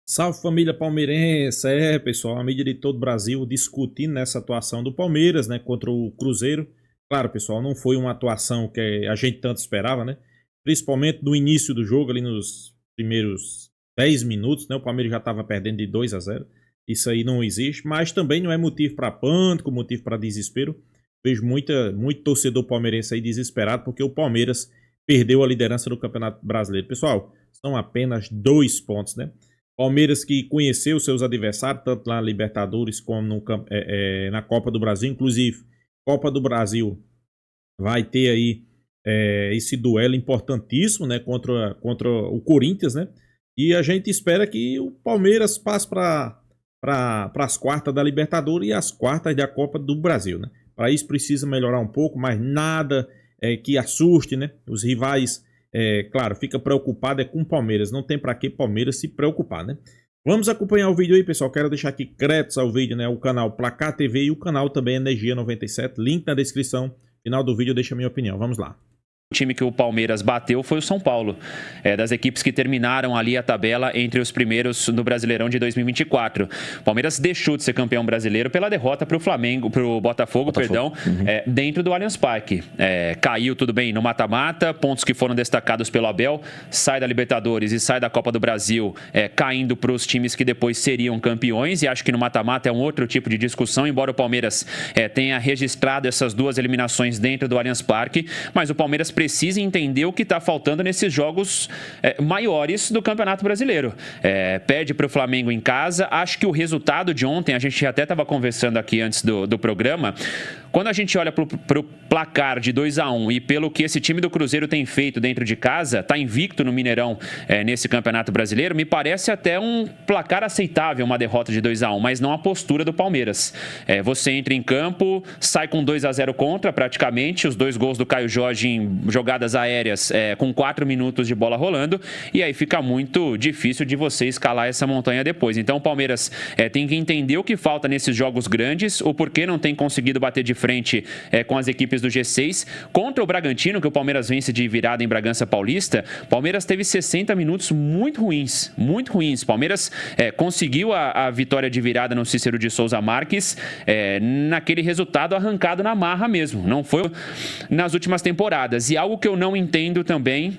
Salve família palmeirense, pessoal, a mídia de todo o Brasil discutindo nessa atuação do Palmeiras, né, contra o Cruzeiro. Claro, pessoal, não foi uma atuação que a gente tanto esperava, né, principalmente no início do jogo, ali nos primeiros 10 minutos, né, o Palmeiras já estava perdendo de 2-0, isso aí não existe, mas também não é motivo para pânico, motivo para desespero. Vejo muito torcedor palmeirense aí desesperado, porque o Palmeiras perdeu a liderança do Campeonato Brasileiro. Pessoal, são apenas 2 pontos, né? Palmeiras que conheceu seus adversários, tanto na Libertadores como na Copa do Brasil. Inclusive, Copa do Brasil vai ter aí esse duelo importantíssimo, né, contra o Corinthians, né? E a gente espera que o Palmeiras passe para as quartas da Libertadores e as quartas da Copa do Brasil, né? Para isso precisa melhorar um pouco, mas nada que assuste, né? Os rivais, claro, fica preocupado com o Palmeiras. Não tem para que Palmeiras se preocupar, né? Vamos acompanhar o vídeo aí, pessoal. Quero deixar aqui créditos ao vídeo, né? O canal Placar TV e o canal também Energia 97. Link na descrição. Final do vídeo deixa a minha opinião. Vamos lá. O time que o Palmeiras bateu foi o São Paulo, das equipes que terminaram ali a tabela entre os primeiros no Brasileirão de 2024. O Palmeiras deixou de ser campeão brasileiro pela derrota para o Botafogo, dentro do Allianz Parque. Caiu tudo bem no mata-mata, pontos que foram destacados pelo Abel, sai da Libertadores e sai da Copa do Brasil, caindo para os times que depois seriam campeões, e acho que no mata-mata é um outro tipo de discussão, embora o Palmeiras tenha registrado essas duas eliminações dentro do Allianz Parque, mas o Palmeiras precisa entender o que está faltando nesses jogos maiores do Campeonato Brasileiro. Perde para o Flamengo em casa. Acho que o resultado de ontem, a gente até estava conversando aqui antes do programa, quando a gente olha para o placar de 2-1 e pelo que esse time do Cruzeiro tem feito dentro de casa, está invicto no Mineirão nesse Campeonato Brasileiro, me parece até um placar aceitável, uma derrota de 2-1, mas não a postura do Palmeiras. Você entra em campo, sai com 2-0 contra praticamente, os 2 gols do Caio Jorge em jogadas aéreas com 4 minutos de bola rolando, e aí fica muito difícil de você escalar essa montanha depois. Então o Palmeiras tem que entender o que falta nesses jogos grandes, o porquê não tem conseguido bater de frente com as equipes do G6. Contra o Bragantino, que o Palmeiras vence de virada em Bragança Paulista, o Palmeiras teve 60 minutos muito ruins, muito ruins. O Palmeiras conseguiu a vitória de virada no Cícero de Souza Marques, naquele resultado arrancado na marra mesmo, não foi nas últimas temporadas. E algo que eu não entendo também,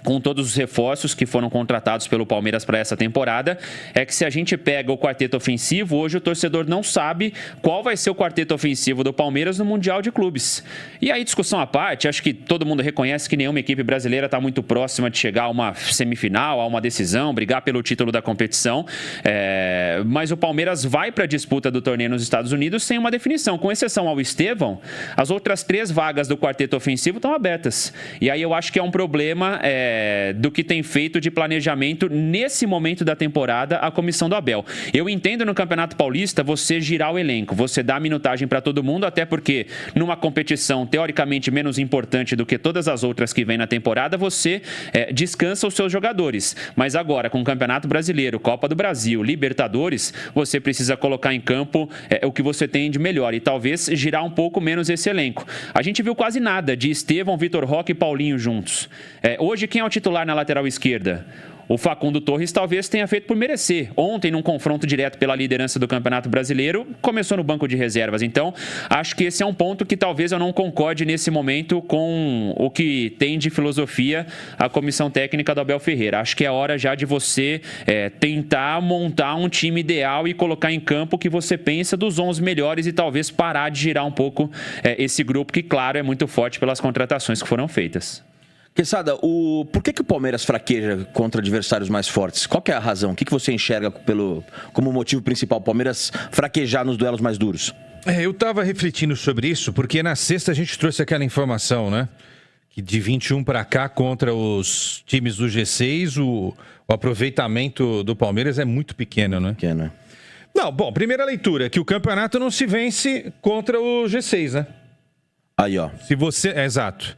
com todos os reforços que foram contratados pelo Palmeiras para essa temporada, é que se a gente pega o quarteto ofensivo, hoje o torcedor não sabe qual vai ser o quarteto ofensivo do Palmeiras no Mundial de Clubes. E aí, discussão à parte, acho que todo mundo reconhece que nenhuma equipe brasileira está muito próxima de chegar a uma semifinal, a uma decisão, brigar pelo título da competição, mas o Palmeiras vai para a disputa do torneio nos Estados Unidos sem uma definição. Com exceção ao Estevão, as outras 3 vagas do quarteto ofensivo estão abertas. E aí eu acho que é um problema do que tem feito de planejamento nesse momento da temporada a comissão do Abel. Eu entendo no Campeonato Paulista você girar o elenco, você dá minutagem para todo mundo, até porque numa competição teoricamente menos importante do que todas as outras que vem na temporada, você descansa os seus jogadores. Mas agora, com o Campeonato Brasileiro, Copa do Brasil, Libertadores, você precisa colocar em campo o que você tem de melhor e talvez girar um pouco menos esse elenco. A gente viu quase nada de Estevão, Vitor Roque e Paulinho juntos. Hoje, quem é o titular na lateral esquerda? O Facundo Torres talvez tenha feito por merecer. Ontem, num confronto direto pela liderança do Campeonato Brasileiro, começou no banco de reservas. Então, acho que esse é um ponto que talvez eu não concorde nesse momento com o que tem de filosofia a comissão técnica do Abel Ferreira. Acho que é hora já de você tentar montar um time ideal e colocar em campo o que você pensa dos 11 melhores e talvez parar de girar um pouco esse grupo que, claro, é muito forte pelas contratações que foram feitas. Quesada, por que o Palmeiras fraqueja contra adversários mais fortes? Qual que é a razão? O que você enxerga como motivo principal? O Palmeiras fraquejar nos duelos mais duros? Eu estava refletindo sobre isso, porque na sexta a gente trouxe aquela informação, né? Que de 21 para cá, contra os times do G6, o aproveitamento do Palmeiras é muito pequeno, né? Pequeno. Não, bom, primeira leitura, que o campeonato não se vence contra o G6, né? Aí, ó. Se você... exato.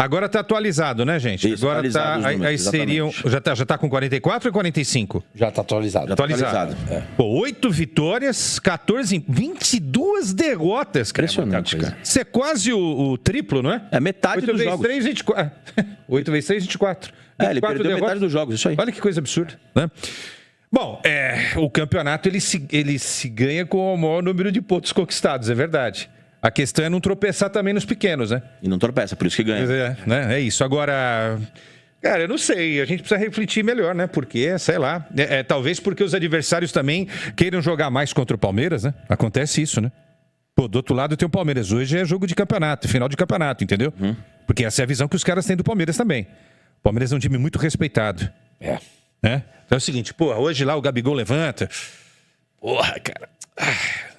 Agora tá atualizado, né, gente? Isso, agora tá. Aí seriam. Já tá com 44 ou 45? Já tá atualizado. Atualizado. Pô, 8 vitórias, 22 derrotas, cara. Impressionante, cara. Isso é quase o triplo, não é? É metade dos jogos. 8 vezes 3, 24. 8 vezes 6, 24. Ele perdeu metade dos jogos, isso aí. Olha que coisa absurda, né? Bom, o campeonato ele se ganha com o maior número de pontos conquistados, é verdade. A questão é não tropeçar também nos pequenos, né? E não tropeça, por isso que ganha. É isso. Agora, cara, eu não sei. A gente precisa refletir melhor, né? Porque, sei lá. Talvez porque os adversários também queiram jogar mais contra o Palmeiras, né? Acontece isso, né? Pô, do outro lado tem o Palmeiras. Hoje é jogo de campeonato, final de campeonato, entendeu? Porque essa é a visão que os caras têm do Palmeiras também. O Palmeiras é um time muito respeitado. Né? Então é o seguinte, porra, hoje lá o Gabigol levanta. Porra, cara.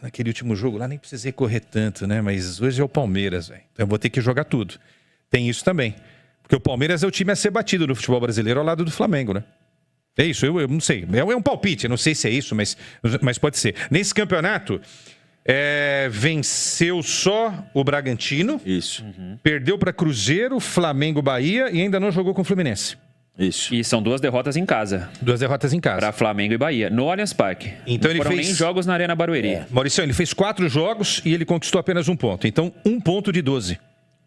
Naquele último jogo lá nem precisei correr tanto, né? Mas hoje é o Palmeiras, velho. Então eu vou ter que jogar tudo. Tem isso também. Porque o Palmeiras é o time a ser batido no futebol brasileiro ao lado do Flamengo, né? É isso, eu não sei. É um palpite, eu não sei se é isso, mas pode ser. Nesse campeonato, venceu só o Bragantino. Isso. Perdeu para Cruzeiro, Flamengo, Bahia e ainda não jogou com o Fluminense. Isso. E são 2 derrotas em casa. 2 derrotas em casa. Para Flamengo e Bahia, no Allianz Parque. Então não ele foram fez nem jogos na Arena Barueri. Maurício, ele fez 4 jogos e ele conquistou apenas 1 ponto. Então, 1 ponto de 12.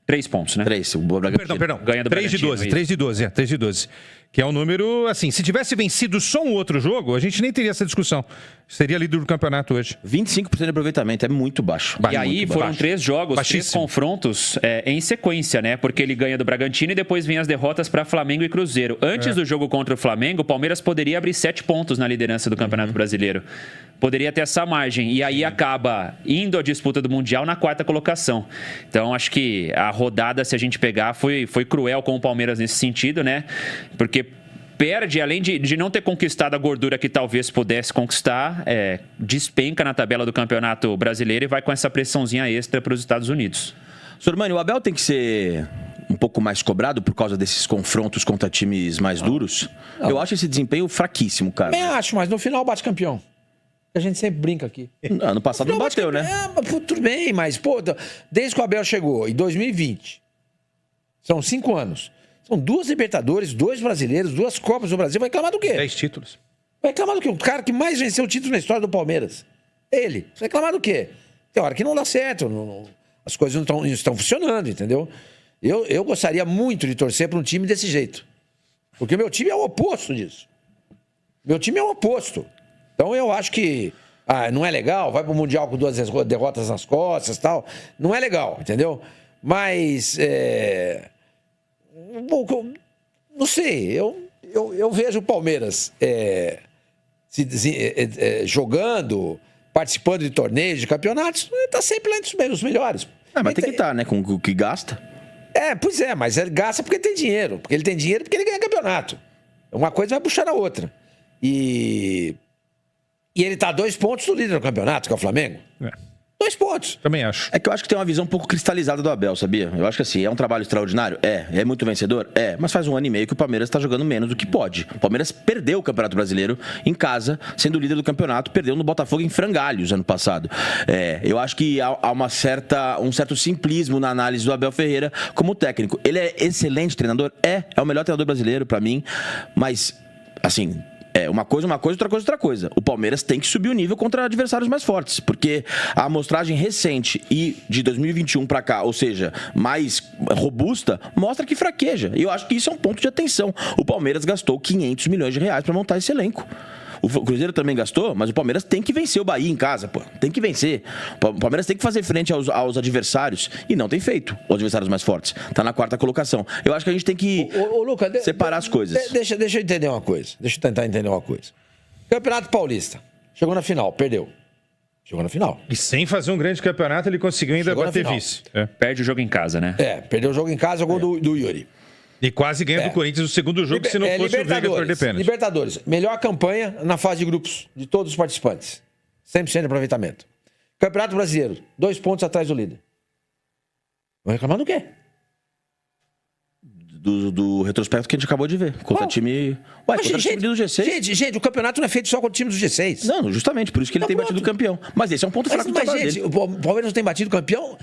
3 pontos, né? 3, o Bragantino. Perdão. Ganha do 3 de 12, 3 de 12, 3 de 12. Que é um número, assim, se tivesse vencido só um outro jogo, a gente nem teria essa discussão. Seria líder do campeonato hoje. 25% de aproveitamento, é muito baixo. E aí foram 3 jogos, 3 confrontos em sequência, né? Porque ele ganha do Bragantino e depois vem as derrotas para Flamengo e Cruzeiro. Antes do jogo contra o Flamengo, o Palmeiras poderia abrir 7 pontos na liderança do Campeonato Brasileiro. Poderia ter essa margem. E aí acaba indo à disputa do Mundial na 4ª colocação. Então, acho que a rodada, se a gente pegar, foi cruel com o Palmeiras nesse sentido, né? Porque perde, além de não ter conquistado a gordura que talvez pudesse conquistar, despenca na tabela do Campeonato Brasileiro e vai com essa pressãozinha extra para os Estados Unidos. Sormani, o Abel tem que ser um pouco mais cobrado por causa desses confrontos contra times mais duros? Não. Eu acho esse desempenho fraquíssimo, cara. Também acho, mas no final bate campeão. A gente sempre brinca aqui. Ano passado não bateu, né? Tudo bem, mas, desde que o Abel chegou, em 2020, são 5 anos. São 2 Libertadores, 2 brasileiros, 2 Copas do Brasil. Vai reclamar do quê? 10 títulos. Vai reclamar do quê? O cara que mais venceu títulos na história do Palmeiras. Ele. Vai reclamar do quê? Tem hora que não dá certo. As coisas não estão funcionando, entendeu? Eu gostaria muito de torcer para um time desse jeito. Porque meu time é o oposto disso. Meu time é o oposto. Então eu acho que não é legal, vai pro Mundial com 2 derrotas nas costas e tal. Não é legal, entendeu? Mas, não sei, eu vejo o Palmeiras jogando, participando de torneios, de campeonatos, tá sempre lá entre os melhores. Mas tem que estar, né? Com o que gasta. Pois é, mas ele gasta porque ele tem dinheiro. Porque ele tem dinheiro porque ele ganha campeonato. Uma coisa vai puxar a outra. E ele tá 2 pontos do líder do campeonato, que é o Flamengo. 2 pontos. Também acho. É que eu acho que tem uma visão um pouco cristalizada do Abel, sabia? Eu acho que assim, é um trabalho extraordinário? É muito vencedor? Mas faz 1 ano e meio que o Palmeiras tá jogando menos do que pode. O Palmeiras perdeu o Campeonato Brasileiro em casa, sendo líder do campeonato, perdeu no Botafogo em frangalhos ano passado. Eu acho que há um certo simplismo na análise do Abel Ferreira como técnico. Ele é excelente treinador? É o melhor treinador brasileiro pra mim, mas, assim... uma coisa, outra coisa. O Palmeiras tem que subir o nível contra adversários mais fortes, porque a amostragem recente e de 2021 para cá, ou seja, mais robusta, mostra que fraqueja. E eu acho que isso é um ponto de atenção. O Palmeiras gastou 500 milhões de reais para montar esse elenco. O Cruzeiro também gastou, mas o Palmeiras tem que vencer o Bahia em casa, pô. Tem que vencer. O Palmeiras tem que fazer frente aos adversários e não tem feito, os adversários mais fortes. Tá na 4ª colocação. Eu acho que a gente tem que Luca, separar as coisas. Deixa eu entender uma coisa. Deixa eu tentar entender uma coisa. Campeonato Paulista. Chegou na final, perdeu. Chegou na final. E sem fazer um grande campeonato, ele conseguiu ainda bater vice. Perdeu o jogo em casa, né? Perdeu o jogo em casa, gol do Yuri. E quase ganha do Corinthians o segundo jogo, se não fosse o Veiga perder pênalti. Libertadores, melhor campanha na fase de grupos de todos os participantes. 100% de aproveitamento. Campeonato Brasileiro, 2 pontos atrás do líder. Vai reclamar do quê? Do retrospecto que a gente acabou de ver. Contra time... contra o time do G6. Gente, o campeonato não é feito só contra o time do G6. Não, justamente, por isso que ele tem batido o campeão. Mas esse é um ponto fraco do trabalho dele. O Palmeiras não tem batido o campeão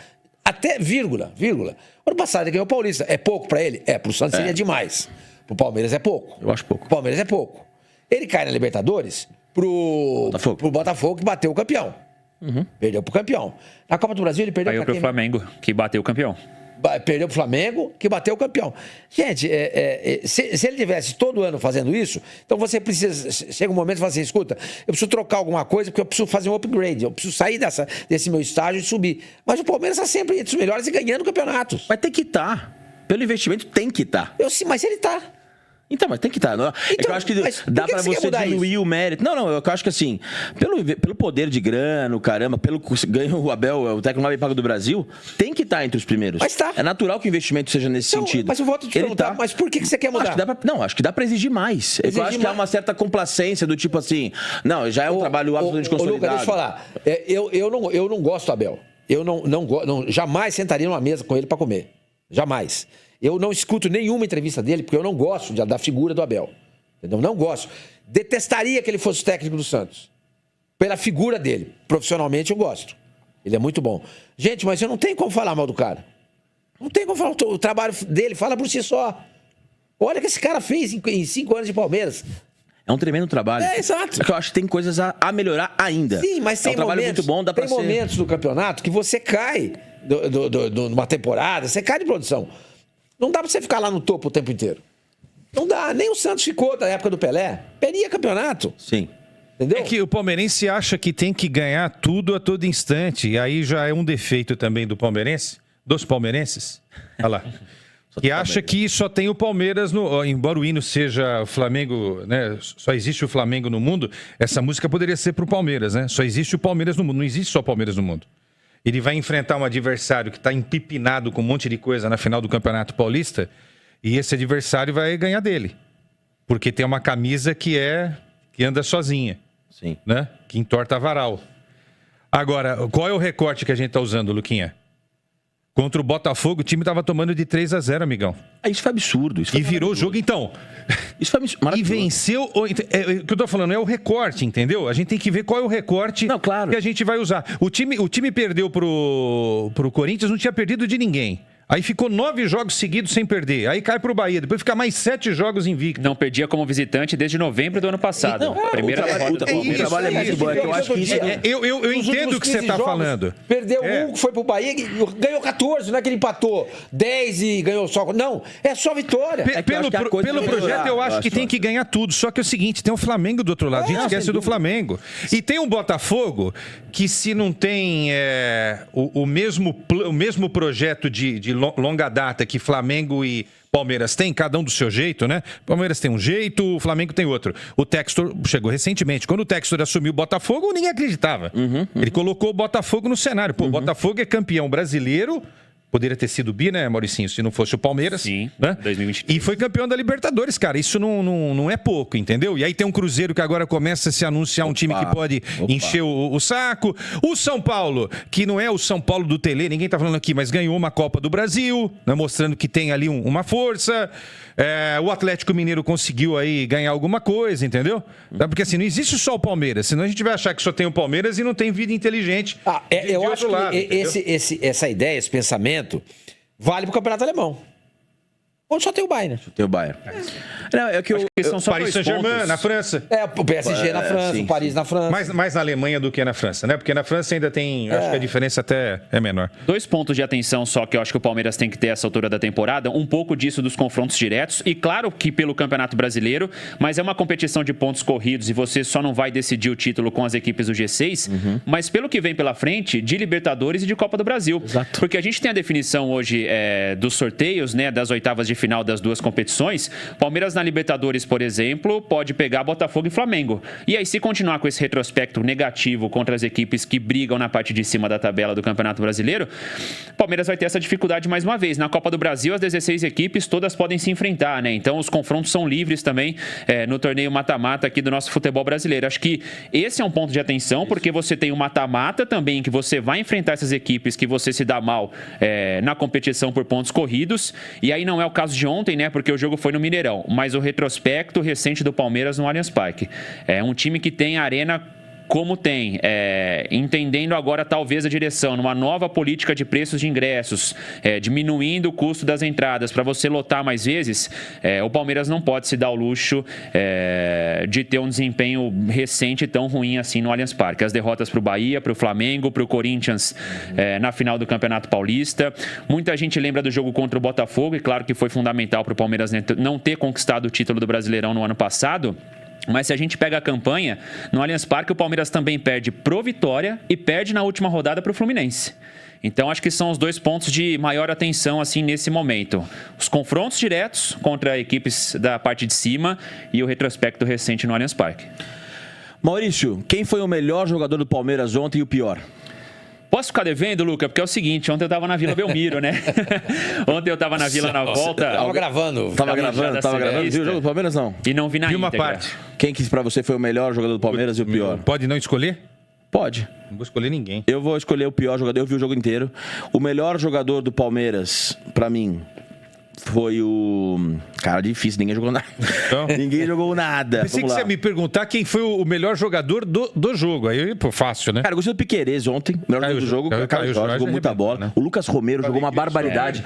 até vírgula. Ano passado ele ganhou o Paulista. É pouco pra ele? Pro Santos seria demais. Pro Palmeiras é pouco. Eu acho pouco. O Palmeiras é pouco. Ele cai na Libertadores pro Botafogo que bateu o campeão. Perdeu pro campeão. Na Copa do Brasil ele perdeu pro Flamengo, que bateu o campeão. perdeu pro Flamengo, que bateu o campeão. Gente, se ele tivesse todo ano fazendo isso, então você precisa, chega um momento e fala assim, escuta, eu preciso trocar alguma coisa porque eu preciso fazer um upgrade, eu preciso sair desse meu estágio e subir. Mas o Palmeiras está sempre entre os melhores e ganhando campeonatos. Vai ter que estar. Pelo investimento tem que estar. Mas ele tá. Então, mas tem que estar. É que eu acho que dá pra você diluir o mérito. Não, eu acho que assim, pelo poder de grana, caramba, pelo ganho o Abel, o técnico mais bem pago do Brasil, tem que estar entre os primeiros. Mas tá. É natural que o investimento seja nesse sentido. Mas eu volto a te perguntar, mas por que você quer mudar? Acho que dá pra exigir mais. Eu acho que há uma certa complacência do tipo assim, não, já é um trabalho absolutamente consolidado. Lucas, deixa eu falar. Eu não gosto do Abel. Eu jamais sentaria numa mesa com ele pra comer. Jamais. Eu não escuto nenhuma entrevista dele, porque eu não gosto da figura do Abel. Entendeu? Não gosto. Detestaria que ele fosse técnico do Santos. Pela figura dele. Profissionalmente eu gosto. Ele é muito bom. Gente, mas eu não tenho como falar mal do cara. Não tem como falar. O trabalho dele fala por si só. Olha o que esse cara fez em 5 anos de Palmeiras. É um tremendo trabalho. Exato. Só que eu acho que tem coisas a melhorar ainda. Sim, mas tem muito bom, dá pra tem momentos do campeonato que você cai numa temporada, você cai de produção. Não dá pra você ficar lá no topo o tempo inteiro. Não dá. Nem o Santos ficou da época do Pelé. Perdia campeonato. Sim. Entendeu? É que o palmeirense acha que tem que ganhar tudo a todo instante. E aí já é um defeito também dos palmeirenses. Olha lá. Que acha que só tem o Palmeiras, embora o hino seja o Flamengo, né? Só existe o Flamengo no mundo, essa música poderia ser pro Palmeiras, né? Só existe o Palmeiras no mundo, não existe só o Palmeiras no mundo. Ele vai enfrentar um adversário que está empipinado com um monte de coisa na final do Campeonato Paulista e esse adversário vai ganhar dele. Porque tem uma camisa que anda sozinha. Sim. Né? Que entorta varal. Agora, qual é o recorte que a gente está usando, Luquinha? Contra o Botafogo, o time estava tomando de 3-0, amigão. Isso foi absurdo. E virou o jogo, então. Isso foi maravilhoso. E venceu. O que eu tô falando é o recorte, entendeu? A gente tem que ver qual é o recorte que a gente vai usar. O time perdeu pro Corinthians, não tinha perdido de ninguém. Aí ficou 9 jogos seguidos sem perder. Aí cai pro Bahia. Depois fica mais 7 jogos invicto. Não perdia como visitante desde novembro do ano passado. Primeira derrota do O trabalho é muito bom. Eu acho que isso eu entendo o que você tá falando. Perdeu um, foi pro Bahia, ganhou 14, não é que ele empatou 10 e ganhou só. Não, é só vitória. Pelo projeto, eu acho que tem que ganhar tudo. Só que é o seguinte, tem o Flamengo do outro lado. A gente esquece do Flamengo. E tem um Botafogo que, se não tem o mesmo projeto de longa data que Flamengo e Palmeiras têm, cada um do seu jeito, né? Palmeiras tem um jeito, o Flamengo tem outro. O Textor chegou recentemente. Quando o Textor assumiu o Botafogo, ninguém acreditava. Ele colocou o Botafogo no cenário. Pô, o Botafogo é campeão brasileiro. Poderia ter sido bi, né, Mauricinho, se não fosse o Palmeiras. Sim, né? 2023. E foi campeão da Libertadores, cara. Isso não é pouco, entendeu? E aí tem um Cruzeiro que agora começa a se anunciar um time que pode encher o saco. O São Paulo, que não é o São Paulo do Tele, ninguém tá falando aqui, mas ganhou uma Copa do Brasil, né, mostrando que tem ali uma força. O Atlético Mineiro conseguiu aí ganhar alguma coisa, entendeu? Porque assim, não existe só o Palmeiras, senão a gente vai achar que só tem o Palmeiras e não tem vida inteligente. Eu acho que essa ideia, esse pensamento vale pro Campeonato Alemão. Onde só tem o Bayern. Tem o Bayern. Não, é que são só Paris Saint-Germain, na França. O PSG na França, sim, o Paris na França. Mais na Alemanha do que na França, né? Porque na França ainda tem... Acho que a diferença até é menor. 2 pontos de atenção só que eu acho que o Palmeiras tem que ter essa altura da temporada. Um pouco disso dos confrontos diretos. E claro que pelo Campeonato Brasileiro, mas é uma competição de pontos corridos e você só não vai decidir o título com as equipes do G6. Mas pelo que vem pela frente, de Libertadores e de Copa do Brasil. Exato. Porque a gente tem a definição hoje dos sorteios, né? Das oitavas de final das duas competições. Palmeiras na Libertadores, por exemplo, pode pegar Botafogo e Flamengo. E aí, se continuar com esse retrospecto negativo contra as equipes que brigam na parte de cima da tabela do Campeonato Brasileiro, Palmeiras vai ter essa dificuldade mais uma vez. Na Copa do Brasil, as 16 equipes todas podem se enfrentar, né? Então, os confrontos são livres também no torneio mata-mata aqui do nosso futebol brasileiro. Acho que esse é um ponto de atenção, porque você tem o mata-mata também, que você vai enfrentar essas equipes que você se dá mal na competição por pontos corridos. E aí não é o caso de ontem, né? Porque o jogo foi no Mineirão, mas o retrospecto recente do Palmeiras no Allianz Parque. É um time que tem a arena como tem, entendendo agora talvez a direção numa nova política de preços de ingressos, diminuindo o custo das entradas para você lotar mais vezes, o Palmeiras não pode se dar o luxo de ter um desempenho recente tão ruim assim no Allianz Parque. As derrotas para o Bahia, para o Flamengo, para o Corinthians na final do Campeonato Paulista. Muita gente lembra do jogo contra o Botafogo, e claro que foi fundamental para o Palmeiras não ter conquistado o título do Brasileirão no ano passado. Mas se a gente pega a campanha, no Allianz Parque o Palmeiras também perde pro Vitória e perde na última rodada pro Fluminense. Então acho que são os 2 pontos de maior atenção assim nesse momento. Os confrontos diretos contra equipes da parte de cima e o retrospecto recente no Allianz Parque. Maurício, quem foi o melhor jogador do Palmeiras ontem e o pior? Posso ficar devendo, Luca? Porque é o seguinte, ontem eu tava na Vila Belmiro, né? Ontem eu tava na Vila na volta. Tava gravando. Tava gravando. Viu o jogo do Palmeiras, não? E não vi na uma íntegra. parte. Quem que pra você foi o melhor jogador do Palmeiras e o pior? Pode não escolher? Pode. Não vou escolher ninguém. Eu vou escolher o pior jogador, eu vi o jogo inteiro. O melhor jogador do Palmeiras, pra mim, foi o... Cara, difícil, ninguém jogou nada. Então? Ninguém jogou nada. Pensei que Vamos você lá. ia me perguntar quem foi o melhor jogador do jogo. Aí, pô, fácil, né? Cara, eu gostei do Piquerez ontem, melhor jogador do jogo. Caio Jorge jogou muita bola. né? O Lucas Romero jogou uma barbaridade.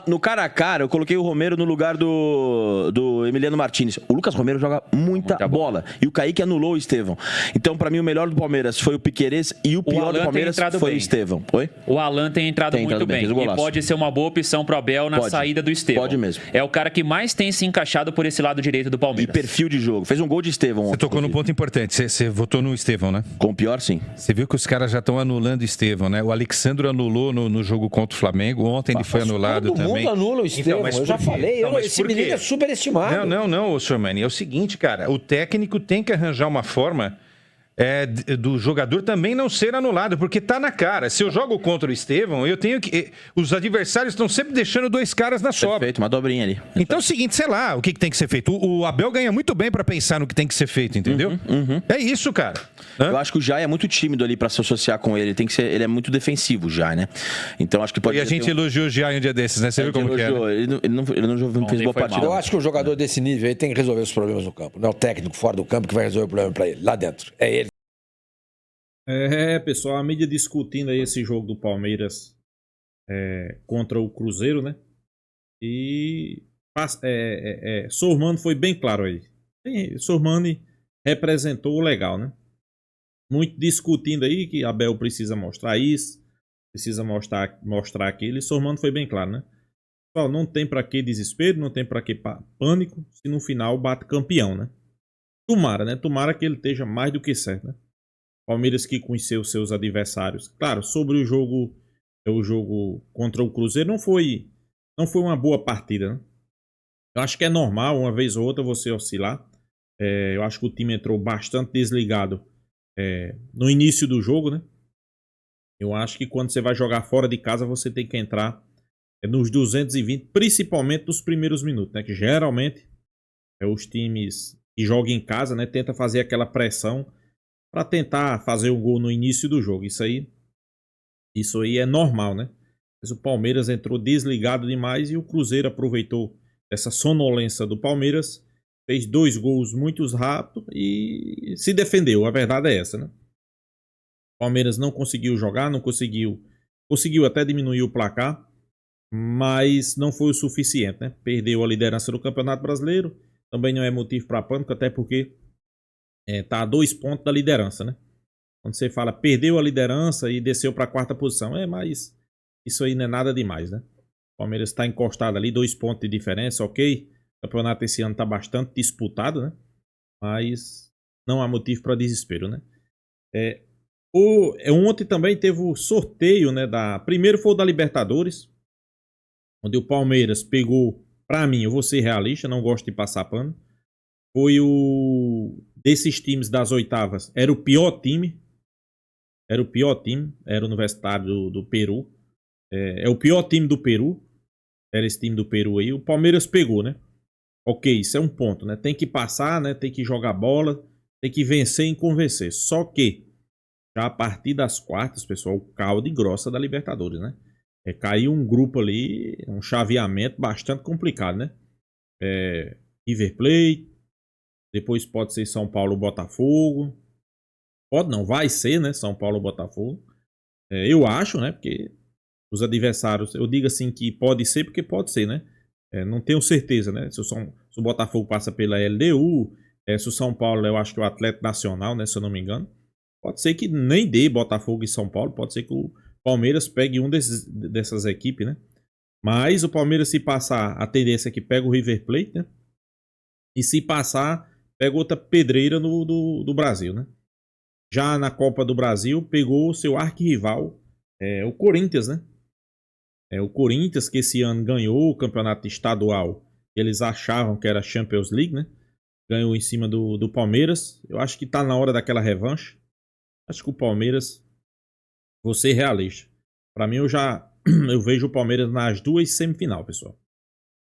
No cara a cara, eu coloquei o Romero no lugar do Emiliano Martínez. O Lucas Romero joga muita bola. E o Kaique anulou o Estevão. Então, pra mim, o melhor do Palmeiras foi o Piquerez e o pior Alan do tem Palmeiras entrado foi bem. o Estevão. Oi? O Alan tem entrado Tem muito entrado bem, bem. fez o E golaço. pode ser uma boa opção pro Abel na Pode. saída do Estevão. Pode mesmo. É o cara que mais tem se encaixado por esse lado direito do E Palmeiras. perfil de jogo. Fez um gol de Estevão Você ontem. tocou num ponto importante. Você votou no Estevão, né? Com o pior, sim. Você viu que os caras já estão anulando o Estevão, né? O Alexandre anulou no jogo contra o Flamengo. Ontem ele foi anulado Todo também. mundo anula o Estevão. mas eu já por quê? falei. Não, mas Esse por quê? menino é superestimado. Não, senhor Manny. É o seguinte, cara. O técnico tem que arranjar uma forma do jogador também não ser anulado, porque tá na cara. Se eu jogo contra o Estevão, eu tenho que... Os adversários estão sempre deixando 2 caras na sobra. Perfeito, uma dobrinha ali. Então é o seguinte, sei lá, o que tem que ser feito. O Abel ganha muito bem pra pensar no que tem que ser feito, entendeu? É isso, cara. Eu acho que o Jai é muito tímido ali pra se associar com ele. Ele é muito defensivo já, né? Então acho que pode E a gente elogiou o Giai um dia desses, né? Você viu como que é? elogiou. Ele não fez boa foi partida. mal. Eu acho que o jogador desse nível aí tem que resolver os problemas no campo. Não é o técnico fora do campo que vai resolver o problema pra ele. Lá dentro. É ele. Pessoal, a mídia discutindo aí esse jogo do Palmeiras contra o Cruzeiro, né? E Sormani foi bem claro aí. Sormani representou o legal, né? Muito discutindo aí que Abel precisa mostrar isso, precisa mostrar aquilo. E Sormani foi bem claro, né? Pessoal, não tem pra que desespero, não tem pra que pânico, se no final bate campeão, né? Tomara, né? Tomara que ele esteja mais do que certo, né? Palmeiras que conheceu seus adversários. Claro, sobre o jogo contra o Cruzeiro não foi uma boa partida, né? Eu acho que é normal, uma vez ou outra, você oscilar. Eu acho que o time entrou bastante desligado no início do jogo, né? Eu acho que quando você vai jogar fora de casa, você tem que entrar nos 220, principalmente nos primeiros minutos, né? Que geralmente os times que jogam em casa, né, tentam fazer aquela pressão para tentar fazer um gol no início do jogo. Isso aí é normal, né? Mas o Palmeiras entrou desligado demais e o Cruzeiro aproveitou essa sonolência do Palmeiras, fez 2 gols muito rápido e se defendeu. A verdade é essa, né? O Palmeiras não conseguiu jogar, não conseguiu até diminuir o placar, mas não foi o suficiente, né? Perdeu a liderança do Campeonato Brasileiro, também não é motivo para pânico, até porque tá a 2 pontos da liderança, né? Quando você fala perdeu a liderança e desceu para a 4ª posição, mas isso aí não é nada demais, né? O Palmeiras está encostado ali, 2 pontos de diferença, ok? O campeonato esse ano está bastante disputado, né? Mas não há motivo para desespero, né? Ontem também teve o sorteio, né? Primeiro foi o da Libertadores, onde o Palmeiras pegou, para mim, eu vou ser realista, não gosto de passar pano. Foi desses times das oitavas, era o pior time. Era o Universitário do Peru. É o pior time do Peru. Era esse time do Peru aí. O Palmeiras pegou, né? Ok, isso é um ponto, né? Tem que passar, né? Tem que jogar bola, tem que vencer e convencer. Só que, já a partir das quartas, pessoal, o caldo e grossa da Libertadores, né? Caiu um grupo ali, um chaveamento bastante complicado, né? River Plate, depois pode ser São Paulo, Botafogo, Pode não, vai ser, né? São Paulo ou Botafogo. Eu acho, né? Porque os adversários, eu digo assim que pode ser porque pode ser, né? Não tenho certeza, né? Se o Botafogo passa pela LDU, se o São Paulo, eu acho que é o Atlético Nacional, né? Se eu não me engano. Pode ser que nem dê Botafogo e São Paulo, pode ser que o Palmeiras pegue dessas equipes, né? Mas o Palmeiras, se passar, a tendência é que pega o River Plate, né? E se passar, pega outra pedreira do Brasil, né? Já na Copa do Brasil, pegou o seu arquirrival, o Corinthians, né? O Corinthians, que esse ano ganhou o campeonato estadual, eles achavam que era Champions League, né? Ganhou em cima do Palmeiras. Eu acho que tá na hora daquela revanche. Acho que o Palmeiras, vou ser realista. Para mim, eu vejo o Palmeiras nas duas semifinais, pessoal.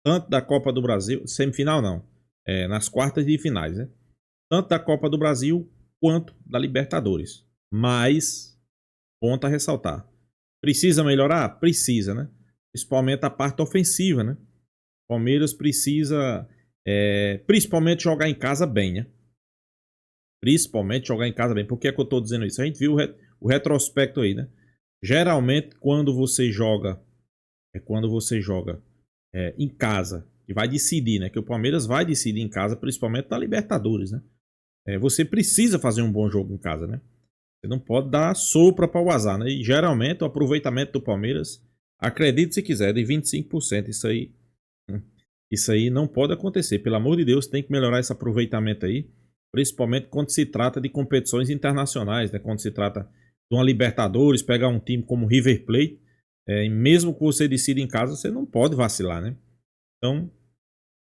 Tanto da Copa do Brasil, semifinal não, nas quartas de finais, né? Tanto da Copa do Brasil quanto da Libertadores. Mas, ponto a ressaltar. Precisa melhorar? Precisa, né? Principalmente a parte ofensiva, né? O Palmeiras precisa, principalmente jogar em casa bem, né? Principalmente jogar em casa bem. Por que é que eu tô dizendo isso? A gente viu o retrospecto aí, né? Geralmente, quando você joga em casa, e vai decidir, né? Que o Palmeiras vai decidir em casa, principalmente na Libertadores, né? Você precisa fazer um bom jogo em casa, né? Você não pode dar sopra para o azar, né? E geralmente o aproveitamento do Palmeiras, acredite se quiser, de 25%. Isso aí não pode acontecer. Pelo amor de Deus, tem que melhorar esse aproveitamento aí. Principalmente quando se trata de competições internacionais, né? Quando se trata de uma Libertadores, pegar um time como River Plate, e mesmo que você decida em casa, você não pode vacilar, né? Então,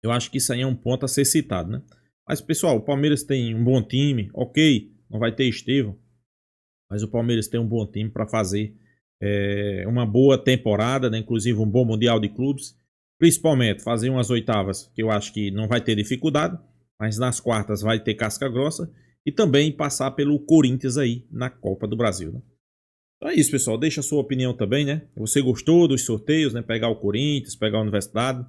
eu acho que isso aí é um ponto a ser citado, né? Mas, pessoal, o Palmeiras tem um bom time, ok, não vai ter Estevão, mas o Palmeiras tem um bom time para fazer uma boa temporada, né? Inclusive um bom Mundial de Clubes, principalmente fazer umas oitavas, que eu acho que não vai ter dificuldade, mas nas quartas vai ter casca grossa, e também passar pelo Corinthians aí na Copa do Brasil, né? Então é isso, pessoal. Deixa a sua opinião também, né? Você gostou dos sorteios, né? Pegar o Corinthians, pegar a Universidade.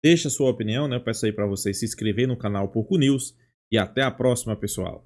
Deixa a sua opinião, né? Eu peço aí para você se inscrever no canal Porco News. E até a próxima, pessoal.